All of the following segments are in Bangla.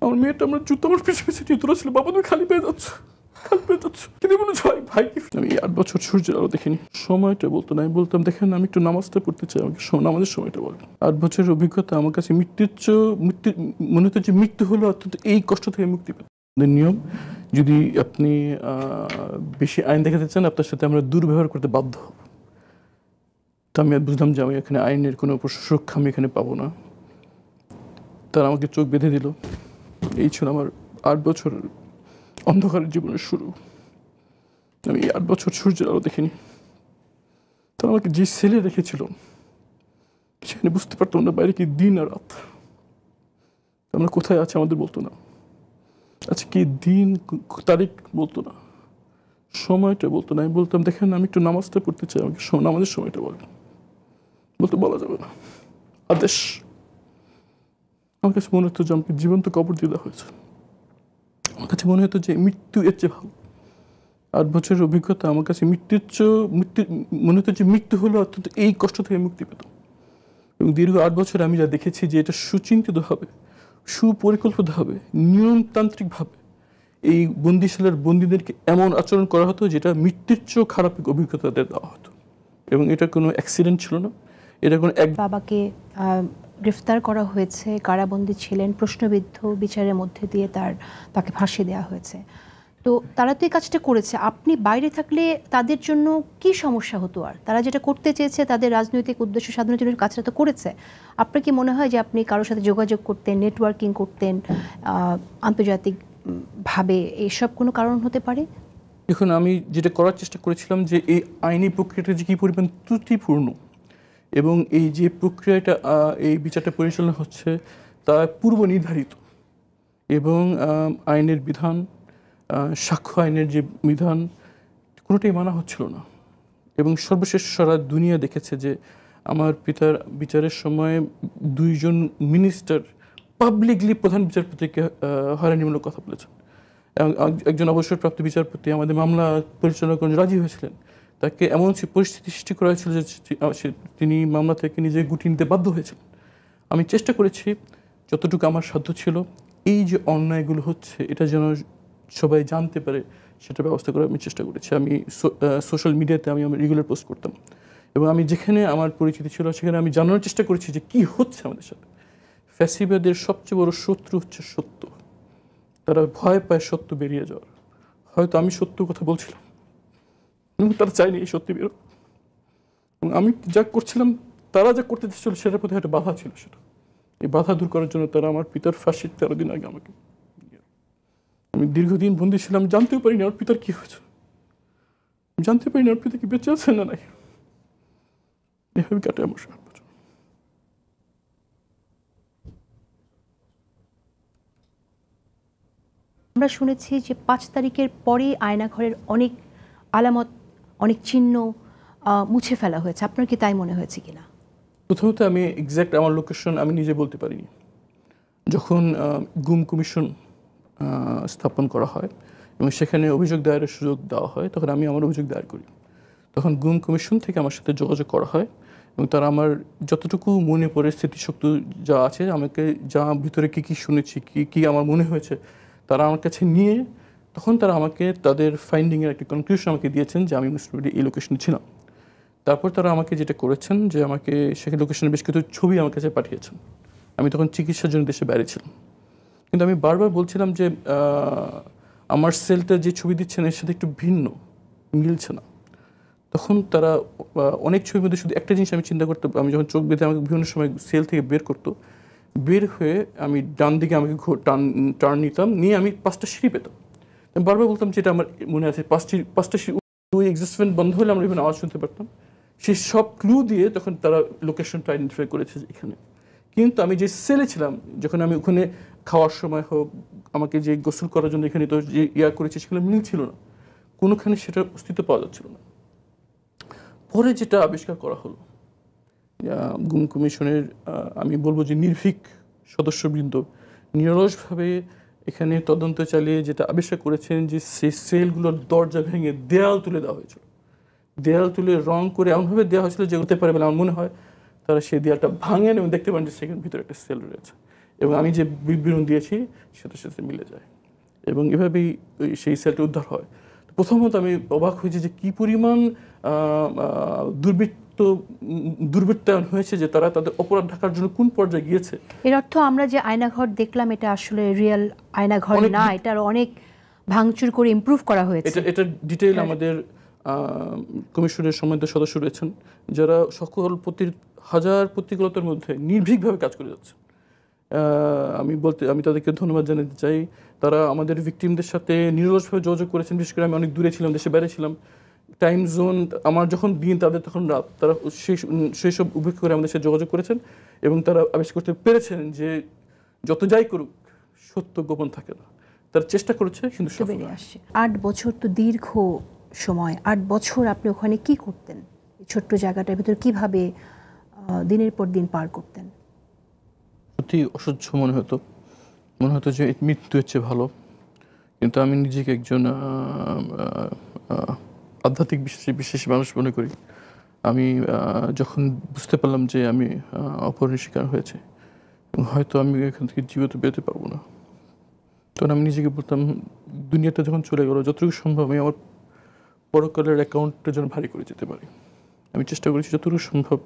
আমার মেয়েটা আমরা জুতো আমার পিছিয়ে পিছিয়ে নিয়ে দৌড়াচ্ছিল, বাবা তুমি খালি পেয়ে যাচ্ছ, খালি পেয়ে যাচ্ছ, কিন্তু বলে ভাই আমি 8 বছর সূর্যের আলো দেখিনি। সময়টা বলতো না, আমি বলতাম দেখেন আমি একটু নামাজটা পড়তে চাই, আমাকে নামাজের সময়টা বলেন। 8 বছরের অভিজ্ঞতা আমার কাছে মৃত্যু মনে হতো যে মৃত্যু হলো অর্থাৎ এই কষ্ট থেকে মুক্তি পেত। নিয়ম যদি আপনি বেশি আইন দেখাতে চান আপনার সাথে আমরা দুর্ব্যবহার করতে বাধ্য হব। তো আমি বুঝলাম যে আমি এখানে আইনের কোনো সুরক্ষা আমি এখানে পাবো না। তারা আমাকে চোখ বেঁধে দিল। এই ছিল আমার 8 বছর অন্ধকারের জীবনের শুরু। আমি 8 বছর সূর্যের আলো দেখিনি। তারা আমাকে যে সেলে রেখেছিল সেখানে বুঝতে পারতাম না বাইরে কি দিন আর রাত, আমরা কোথায় আছি আমাদের বলতো না, আচ্ছা কি দিন তারিখ বলতো না, সময়টা বলতো না। আমি বলতাম দেখেন আমি একটু নামাজটা পড়তে চাই, আমাকে নামাজের সময়টা বলেন। বলতে বলা যাবে না, আদেশ। আমার কাছে মনে হতো যে আমাকে জীবন্ত কবর দিয়ে দেওয়া হয়েছে। আমার কাছে মনে হতো যে মৃত্যু এর চেয়ে ভালো। 8 বছরের অভিজ্ঞতা আমার কাছে মনে হতো যে মৃত্যু হলো অর্থাৎ এই কষ্ট থেকে মুক্তি পেত। এবং দীর্ঘ 8 বছর আমি যা দেখেছি যে এটা সুচিন্তিতভাবে, সুপরিকল্পিতভাবে, নিয়মতান্ত্রিকভাবে এই বন্দিশালার বন্দীদেরকে এমন আচরণ করা হতো যেটা মৃত্যুর চেয়েও খারাপ অভিজ্ঞতা দেওয়া হতো। এবং এটা কোনো অ্যাক্সিডেন্ট ছিল না, এটা কোনো বাবাকে গ্রেফতার করা হয়েছে, কারাবন্দী ছিলেন, প্রশ্নবিদ্ধ বিচারের মধ্যে দিয়ে তাকে ফাঁসি দেওয়া হয়েছে। তো তারা তো এই কাজটা করেছে, আপনি বাইরে থাকলে তাদের জন্য কি সমস্যা হতো? আর তারা যেটা করতে চেয়েছে তাদের রাজনৈতিক উদ্দেশ্য সাধনের জন্য কাজটা তো করেছে। আপনার কি মনে হয় যে আপনি কারোর সাথে যোগাযোগ করতেন, নেটওয়ার্কিং করতেন আন্তর্জাতিকভাবে, এইসব কোনো কারণ হতে পারে? দেখুন আমি যেটা করার চেষ্টা করেছিলাম যে এই আইনি প্রক্রিয়াটা যে কী পরিমাণ ত্রুটিপূর্ণ এবং এই যে প্রক্রিয়াটা এই বিচারটা পরিচালনা হচ্ছে তা পূর্ব নির্ধারিত এবং আইনের বিধান, সাক্ষ্য আইনের যে বিধান কোনোটাই মানা হচ্ছিল না। এবং সর্বশেষ সারা দুনিয়া দেখেছে যে আমার পিতার বিচারের সময় 2 জন মিনিস্টার পাবলিকলি প্রধান বিচারপতিকে হয়রানিমূলক কথা বলেছেন। একজন অবসরপ্রাপ্ত বিচারপতি আমাদের মামলা পরিচালনা করে রাজি হয়েছিলেন, তাকে এমন পরিস্থিতি সৃষ্টি করা হয়েছিল যে তিনি মামলা থেকে নিজে গুটিয়ে নিতে বাধ্য হয়েছেন। আমি চেষ্টা করেছি যতটুকু আমার সাধ্য ছিল এই যে অন্যায়গুলো হচ্ছে এটা যেন সবাই জানতে পারে সেটা ব্যবস্থা করার আমি চেষ্টা করেছি। আমি সোশ্যাল মিডিয়াতে আমি রেগুলার পোস্ট করতাম এবং আমি যেখানে আমার পরিচিতি ছিল সেখানে আমি জানানোর চেষ্টা করেছি যে কী হচ্ছে আমাদের সাথে। ফ্যাসিবাদের সবচেয়ে বড় শত্রু হচ্ছে সত্য। তারা ভয় পায় সত্য বেরিয়ে যাওয়ার। হয়তো আমি সত্য কথা বলছিলাম এবং তারা চায়নি এই সত্যি বেরো। এবং আমি যা করছিলাম তারা যা করতে চেয়েছিল সেটার প্রতি একটা বাধা ছিল। সেটা এই বাধা দূর করার জন্য তারা আমার পিতার ফাঁসির 13 দিন আগে আমাকে, আমি দীর্ঘদিন বন্দী ছিলাম, জানতেও পারিনি আমার পিতার কী হয়েছে, জানতে পারিনি আমার পিতা কি বেঁচে আছেন না নাই। এভাবে কাটে আমার 8 বছর। আমরা শুনেছি যে 5 তারিখের পরেই আয়নাঘরের অনেক আলামত, অনেক চিহ্ন মুছে ফেলা হয়েছে। আপনার কি তাই মনে হয়েছে কিনা? প্রথমত আমি এক্স্যাক্ট আমার লোকেশন আমি নিজে বলতে পারিনি। যখন গুম কমিশন স্থাপন করা হয় এবং সেখানে অভিযোগ দায়েরের সুযোগ দেওয়া হয় তখন আমি আমার অভিযোগ দায়ের করি। তখন গুম কমিশন থেকে আমার সাথে যোগাযোগ করা হয় এবং তারা আমার যতটুকু মনে পড়ে স্মৃতিশক্তি যা আছে আমাকে যা ভিতরে কী কী শুনেছি কী আমার মনে হয়েছে তারা আমার কাছে নিয়ে তখন তারা আমাকে তাদের ফাইন্ডিংয়ের একটা কনক্লুশন আমাকে দিয়েছেন যে আমি মোস্টলি এই লোকেশনে ছিলাম। তারপর তারা আমাকে যেটা করেছেন যে আমাকে সেখানে লোকেশনের বেশ কিছু ছবি আমার কাছে পাঠিয়েছেন। আমি তখন চিকিৎসার জন্য দেশে বাইরে ছিলাম, কিন্তু আমি বারবার বলছিলাম যে আমার সেলটা যে ছবি দিচ্ছেন এর সাথে একটু ভিন্ন, মিলছে না। তখন তারা অনেক ছবির মধ্যে শুধু একটা জিনিস আমি চিন্তা করতে, আমি যখন চোখ বেঁধে আমাকে বিভিন্ন সময় সেল থেকে বের করতো, বের হয়ে আমি ডান দিকে আমাকে টার্ন নিতাম, নিয়ে আমি 5টা সিঁড়ি পেতাম। আমি বারবার বলতাম যেটা আমার মনে আছে 5টা সিঁড়ি ওই এক্সিস্টমেন্ট বন্ধ হলে আমরা বিভিন্ন আওয়াজ শুনতে পারতাম। সেই সব ক্লু দিয়ে তখন তারা লোকেশনটা আইডেন্টিফাই করেছে এখানে। কিন্তু আমি যে সেলে ছিলাম যখন আমি ওখানে খাওয়ার সময় হোক আমাকে যে গোসল করার জন্য এখানে তো যে করেছে সেগুলো মিল ছিল না, কোনোখানে সেটার অস্তিত্ব পাওয়া যাচ্ছিল না। পরে যেটা আবিষ্কার করা হলো গুম কমিশনের আমি বলবো যে নির্ভীক সদস্যবৃন্দ নিরলসভাবে এখানে তদন্ত চালিয়ে যেটা আবিষ্কার করেছেন যে সেই সেলগুলোর দরজা ভেঙে দেয়াল তুলে দেওয়া হয়েছিল। দেয়াল তুলে রং করে এমনভাবে দেওয়া হয়েছিল যে হতে পারে বলে আমার মনে হয় তারা সেই দেয়ালটা ভাঙেন এবং দেখতে পান যে সেখানে ভিতরে একটা সেল রয়েছে এবং আমি যে বিবরণ দিয়েছি সেটার সাথে মিলে যায়, এবং এভাবেই সেই সেলটা উদ্ধার হয়। প্রথমত আমি অবাক হয়েছি যে কী পরিমাণ দুর্বৃত্তায়ন হয়েছে, যে তারা তাদের অপরাধ ঢাকার জন্য কোন পর্যায়ে গিয়েছে। এর অর্থ আমরা যে আয়নাঘর দেখলাম এটা আসলে রিয়েল আয়নাঘর না, এটার অনেক ভাঙচুর করে ইমপ্রুভ করা হয়েছে। এটা ডিটেইল আমাদের কমিশনের সম্মানিত সদস্য রয়েছেন, যারা সকল হাজার প্রতিকূলতার মধ্যে নির্ভীকভাবে কাজ করে যাচ্ছে। আমি তাদেরকে ধন্যবাদ জানাতে চাই। তারা আমাদের ভিকটিমদের সাথে নিরলসভাবে যোগাযোগ করেছেন। বিশেষ করে আমি অনেক দূরে ছিলাম, দেশে বাইরে ছিলাম, টাইম জোন আমার যখন দিন তাদের তখন রাত, তারা সেই সব উপেক্ষা করে আমাদের সাথে যোগাযোগ করেছেন, এবং তারা আবিষ্কার করতে পেরেছেন যে যত যাই করুক সত্য গোপন থাকে না। তারা চেষ্টা করেছে কিন্তু বেরিয়ে আসছে। 8 বছর তো দীর্ঘ সময়। 8 বছর আপনি ওখানে কি করতেন? ছোট্ট জায়গাটার ভিতরে কিভাবে দিনের পর দিন পার করতেন? সত্যি অসহ্য মনে হতো যে মৃত্যু হচ্ছে ভালো। কিন্তু আমি নিজেকে একজন আধ্যাত্মিক বিশ্বাসী মানুষ মনে করি। আমি যখন বুঝতে পারলাম যে আমি অপহরণের শিকার হয়েছে এবং হয়তো আমি এখান থেকে জীবিত বেরোতে পারবো না, তখন আমি নিজেকে বলতাম দুনিয়াটা যখন চলে গেল, যতটুকু সম্ভব আমি আমার পরকালের অ্যাকাউন্টটা যেন ভারী করে যেতে পারি। আমি চেষ্টা করেছি যতটুকু সম্ভব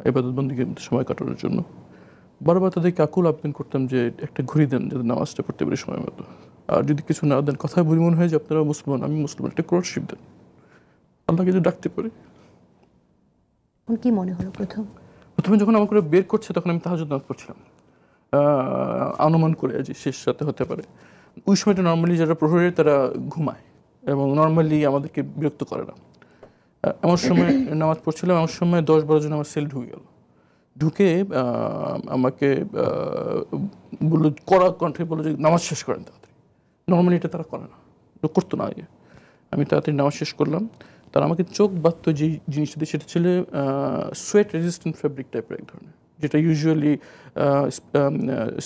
ইবাদত বন্দেগীর মধ্যে সময় কাটানোর জন্য। বারবার তাদেরকে আকুল আবেদন করতাম যে একটা ঘুরি দেন যাতে নামাজটা পড়তে পারি সময় মতো, আর যদি কিছু না দেন, কথা বলি মনে হয় যে আপনারা মুসলমান, আমি মুসলমান, একটা ক্রসশিপ দেন, আল্লাহকে যদি ডাকতে পারি। কি মনে হলো প্রথমে যখন আমাকে বের করছে তখন আমি তাহাজ্জুদ নামাজ পড়ছিলাম, অনুমান করে যে শেষ রাতে হতে পারে। ওই সময়টা নর্মালি যারা প্রহরী তারা ঘুমায় এবং নর্মালি আমাদেরকে বিরক্ত করে না। এমন সময় নামাজ পড়ছিলাম, এমন সময় 10-12 জন আমার সেল ঢুকে আমাকে বললো, কড়া কণ্ঠে বললো যে নামাজ শেষ করেন তাড়াতাড়ি। নর্মালি এটা তারা করে না, করতো না আগে। আমি তাড়াতাড়ি নামাজ শেষ করলাম। তারা আমাকে চোখ বাঁধত যে জিনিসটা দিয়ে, সেটা ছিল সোয়েট রেজিস্ট্যান্ট ফ্যাব্রিক টাইপের এক ধরনের, যেটা ইউজুয়ালি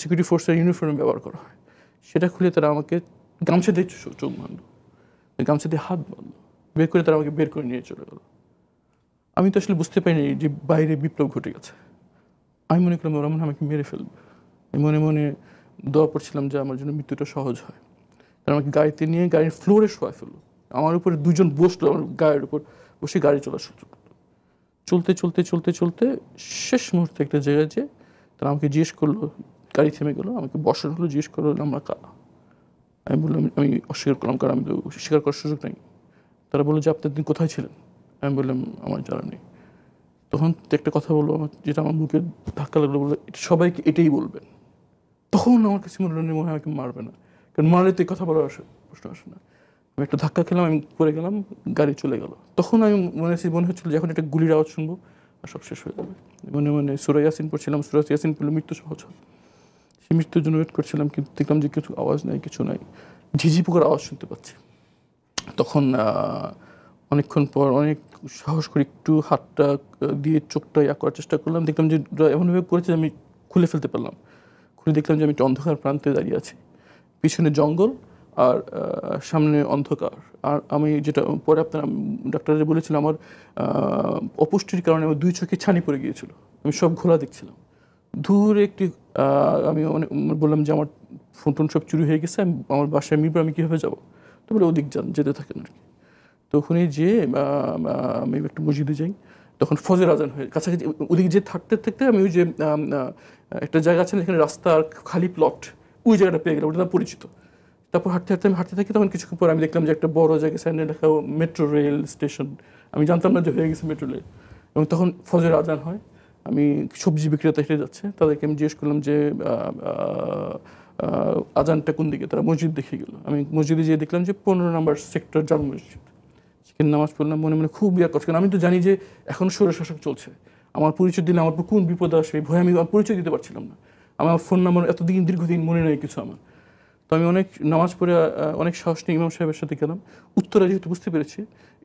সিকিউরিটি ফোর্সের ইউনিফর্মে ব্যবহার করা হয়। সেটা খুলে তারা আমাকে গামছা দিয়ে চোখ বাঁধলো, গামছা দিয়ে হাত বাঁধলো, বের করে তারা আমাকে বের করে নিয়ে চলে গেলো। আমি তো আসলে বুঝতে পারিনি যে বাইরে বিপ্লব ঘটে গেছে। আমি মনে করলাম ওরা মনে হয় আমাকে মেরে ফেলবে। মনে মনে দোয়া পড়ছিলাম যে আমার জন্য মৃত্যুটা সহজ হয়। তারা আমাকে গাড়িতে নিয়ে গাড়ির ফ্লোরে শোয়া ফেললো। আমার উপরে 2 জন বসলো, আমার গায়ের উপর বসে গাড়ি চলা শুরু করলো। চলতে শেষ মুহূর্তে একটা জায়গায় যে তারা আমাকে জিজ্ঞেস করলো, গাড়ি থেমে গেলো, আমাকে বসানো হলো, জিজ্ঞেস করলো আমরা কারা। আমি বললাম, আমি অস্বীকার করলাম, কারণ আমি তো স্বীকার করার সুযোগ নেই। তারা বললো যে আপনি দিন কোথায় ছিলেন। আমি বললাম আমার জানা নেই। তখন একটা কথা বললো আমার, যেটা আমার মুখে ধাক্কা লাগলো, বললো সবাইকে এটাই বলবেন। তখন আমার কাছে মনে হলো মনে হয় আমাকে মারবে না, কারণ মারলে তো এই কথা বলার প্রশ্ন আসে না। আমি একটা ধাক্কা খেলাম, আমি পড়ে গেলাম, গাড়ি চলে গেল। তখন আমি মনে হচ্ছিল যে এখন একটা গুলির আওয়াজ শুনবো আর সব শেষ হয়ে যাবে। মনে সূরা ইয়াসিন পড়ছিলাম, সূরা ইয়াসিন পড়লে মৃত্যু সহজ হয়। সেই মৃত্যুর জন্য ওয়েট করছিলাম, কিন্তু দেখলাম যে কিছু আওয়াজ নাই, কিছু নাই, ঝিঝি পোকার আওয়াজ শুনতে পাচ্ছি। তখন অনেকক্ষণ পর অনেক সাহস করে একটু হাতটা দিয়ে চোখটা করার চেষ্টা করলাম। দেখলাম যে এমনভাবে করেছে আমি খুলে ফেলতে পারলাম। খুলে দেখলাম যে আমি একটা অন্ধকার প্রান্তে দাঁড়িয়ে আছি, পিছনে জঙ্গল আর সামনে অন্ধকার। আর আমি যেটা পরে আপনার ডাক্তাররা বলেছিলাম, আমার অপুষ্টির কারণে আমার 2 চোখে ছানি পড়ে গিয়েছিল, আমি সব ঘোলা দেখছিলাম। দূরে একটি আমি বললাম যে আমার ফোন টোন সব চুরি হয়ে গেছে, আমার বাসায় মিরপুর, আমি কীভাবে যাবো? তো বলে ওদিক যান, যেতে থাকেন আর কি। তো ওখানে যেয়ে আমি একটা মসজিদে যাই, তখন ফজর আজান হয়ে কাছাকাছি। ওদিকে যে থাকতে আমি ওই যে একটা জায়গা আছে এখানে রাস্তা আর খালি প্লট, ওই জায়গাটা পেয়ে গেলাম, ওটা পরিচিত। তারপর আমি হাঁটতে থাকি। তখন কিছুক্ষণ পর আমি দেখলাম যে একটা বড় জায়গায় সাইনে লেখা মেট্রো রেল স্টেশন। আমি জানতাম না যে হয়ে গেছে মেট্রো রেল। এবং তখন ফজর আজান হয়, আমি সবজি বিক্রেতা হেঁটে যাচ্ছে, তাদেরকে আমি জিজ্ঞেস করলাম যে আজানটা কোন দিকে। তারা মসজিদ দেখে গেল। আমি মসজিদে যেয়ে দেখলাম যে 15 নম্বর সেক্টর জামে মসজিদ। সেখানে নামাজ পড়লাম, মনে মনে খুব বিয়ার করছে, কারণ আমি তো জানি যে এখন স্বৈরশাসক চলছে। আমার পরিচয় দিলে আমার কোন বিপদ আসবে, ভয়ে আমি পরিচয় দিতে পারছিলাম না। আমার ফোন নাম্বার দীর্ঘদিন মনে নেই কিছু আমার। তো আমি অনেক নামাজ পড়ে অনেক সাহস নিয়ে ইমাম সাহেবের সাথে গেলাম। উত্তরা যেহেতু বুঝতে পেরেছি,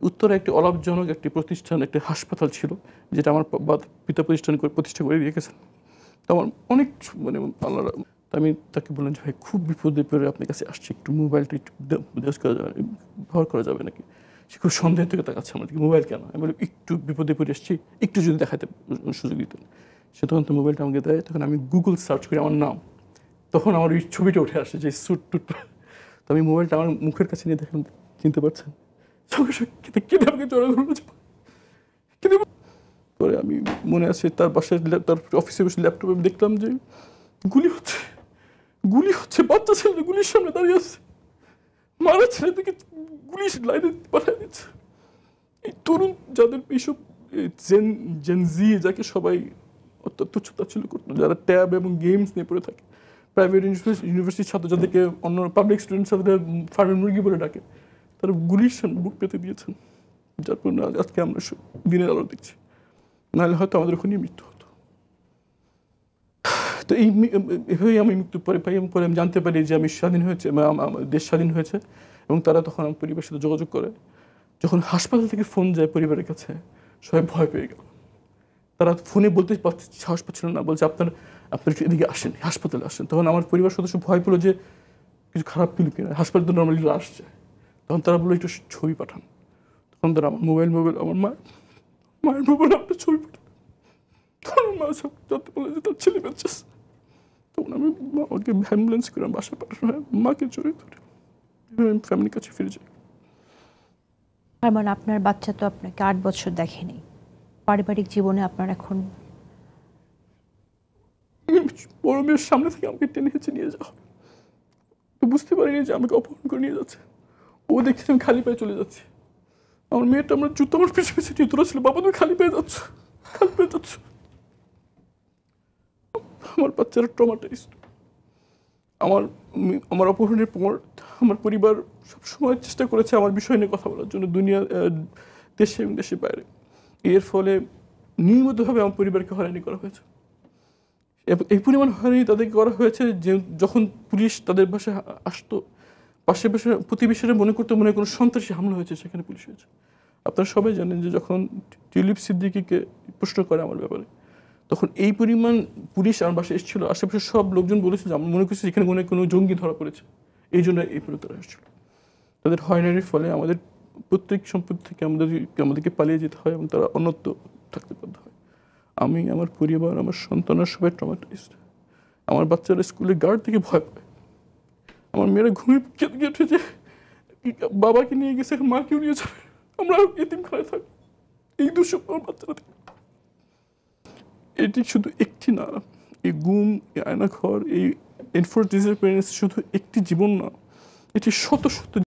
উত্তরা একটি অলাভজনক একটি প্রতিষ্ঠান, একটি হাসপাতাল ছিল, যেটা আমার পিতা প্রতিষ্ঠা করে রেখেছেন। তো আমার অনেক আল্লাহ। আমি তাকে বললাম যে ভাই খুব বিপদে পড়ে আপনার কাছে আসছি, একটু মোবাইলটা একটু ব্যবহার করা যাবে নাকি? সে খুব সন্দেহ থেকে তাকাচ্ছে আমার দিকে, মোবাইল কেন? আমি বলি একটু বিপদে পড়ে এসেছি, একটু যদি দেখাতে সুযোগ দিতেন। সে তখন তো মোবাইলটা আমাকে দেয়, তখন আমি গুগল সার্চ করি আমার নাম, তখন আমার ওই ছবিটা উঠে আসে যে স্যুট টুট। তো আমি মোবাইলটা আমার মুখের কাছে নিয়ে দেখলাম, চিনতে পারছেন, সঙ্গে সঙ্গে কেঁদে আমাকে জড়া ধরলো। কিন্তু পরে আমি মনে আছে তার বাসায় তার অফিসে বসে ল্যাপটপে আমি দেখলাম যে গুলি হচ্ছে, গুলি হচ্ছে, বাচ্চা ছেলে গুলির সামনে দাঁড়িয়ে আছে, মারা ছেলেদেরকে গুলি লাইনে পাঠিয়ে দিচ্ছে। এই তরুণ যাদের এইসব জেনজি, যাকে সবাই অত্যন্ত ছোটাছুলি করতো, যারা ট্যাব এবং গেমস নিয়ে পড়ে থাকে, প্রাইভেট ইউনিভার্সিটির ছাত্র যাদেরকে অন্য পাবলিক স্টুডেন্ট ছাত্ররা ফার্মের মুরগি বলে ডাকে, তারা গুলির সামনে বুক পেতে দিয়েছেন, যার জন্য আজকে আমরা দিনের আলো দেখছি, নাহলে হয়তো আমাদের ওখানেই মৃত্যু হতো। তো এভাবেই আমি মৃত্যু পরে পাই, এবং পরে আমি জানতে পারি যে আমি স্বাধীন হয়েছে, দেশ স্বাধীন হয়েছে, এবং তারা তখন আমার পরিবারের সাথে যোগাযোগ করে। যখন হাসপাতাল থেকে ফোন যায় পরিবারের কাছে, সবাই ভয় পেয়ে গেল। তারা ফোনে বলতে সাহস পাচ্ছিল না, বলছে আপনার এদিকে আসেন, হাসপাতালে আসেন। তখন আমার পরিবার সদস্য ভয় পেলো যে কিছু খারাপ পেল কিনা, হাসপাতালে তো নর্মালি আসছে। তখন তারা বললো একটু ছবি পাঠান। তখন তারা আমার মোবাইল আমার মায়ের মোবাইল আপনার ছবি পাঠান। তখন মা সব জানতে বলে যে তার ছেলে বেঁচে। তখন আমি আমাকে অ্যাম্বুলেন্স করে বাসায় পাঠানো হয়, মাকে জড়িয়ে ধরে আমি ফ্যামিলির কাছে ফিরে যাই। তার মানে আপনার বাচ্চা তো আপনাকে 8 বছর দেখেনি, পারিবারিক জীবনে আপনার এখন বড় মেয়ের সামনে থেকে আমাকে টেনে হেঁচে নিয়ে যাওয়া, তো বুঝতে পারিনি যে আমাকে অপহরণ করে নিয়ে যাচ্ছে। ও দেখছি আমি খালি পায়ে চলে যাচ্ছি, আমার মেয়েটা আমার জুতো আমার পিছু পিছু নিয়ে তোরা ছিল, বাবা তুমি খালি পেয়ে যাচ্ছ, খালি পেয়ে যাচ্ছ। আমার বাচ্চারা ট্রমাটাইজড। আমার অপহরণের পর আমার পরিবার সবসময় চেষ্টা করেছে আমার বিষয় নিয়ে কথা বলার জন্য, দুনিয়া, দেশে এবং দেশের বাইরে। এর ফলে নিয়মিতভাবে আমার পরিবারকে হয়রানি করা হয়েছে। এই পরিমাণ হয়রানি তাদেরকে করা হয়েছে যে যখন পুলিশ তাদের বাসায় আসতো, পাশে পাশে প্রতিবেশীরা মনে করতো মনে হয় কোনো সন্ত্রাসী হামলা হয়েছে, সেখানে পুলিশ হয়েছে। আপনারা সবাই জানেন যে যখন টিউলিপ সিদ্দিকীকে প্রশ্ন করে আমার ব্যাপারে, তখন এই পরিমাণ পুলিশ আমার বাসায় এসেছিল, আশেপাশে সব লোকজন বলেছে যে আমরা মনে করছি এখানে মনে হয় কোনো জঙ্গি ধরা পড়েছে, এই জন্য এই পর্যন্ত তারা এসেছিল। তাদের হয়রানির ফলে আমাদের প্রত্যেক সম্পত্তি থেকে আমাদেরকে পালিয়ে যেতে হয়, এবং তারা অন্যত্র থাকতে বাধ্য হয়। আমি, আমার পরিবার, আমার সন্তানরা সবাই ট্রমাটাইজড। আমার বাচ্চারা স্কুলে গার্ড থেকে ভয় পায়, আমার মেয়েরা ঘুমিয়ে কেঁদে উঠে যে বাবাকে নিয়ে গেছে, মাকেও নিয়ে যাবে, আমরা এতিমখানায় থাকি। এই দুঃস্বপ্ন আমার বাচ্চারা থাকে। এটি শুধু একটি না, এই গুম, এই আয়নাঘর, এই এনফোর্স ডিসঅ্যাপিয়ারেন্স শুধু একটি জীবন না, এটি শত শত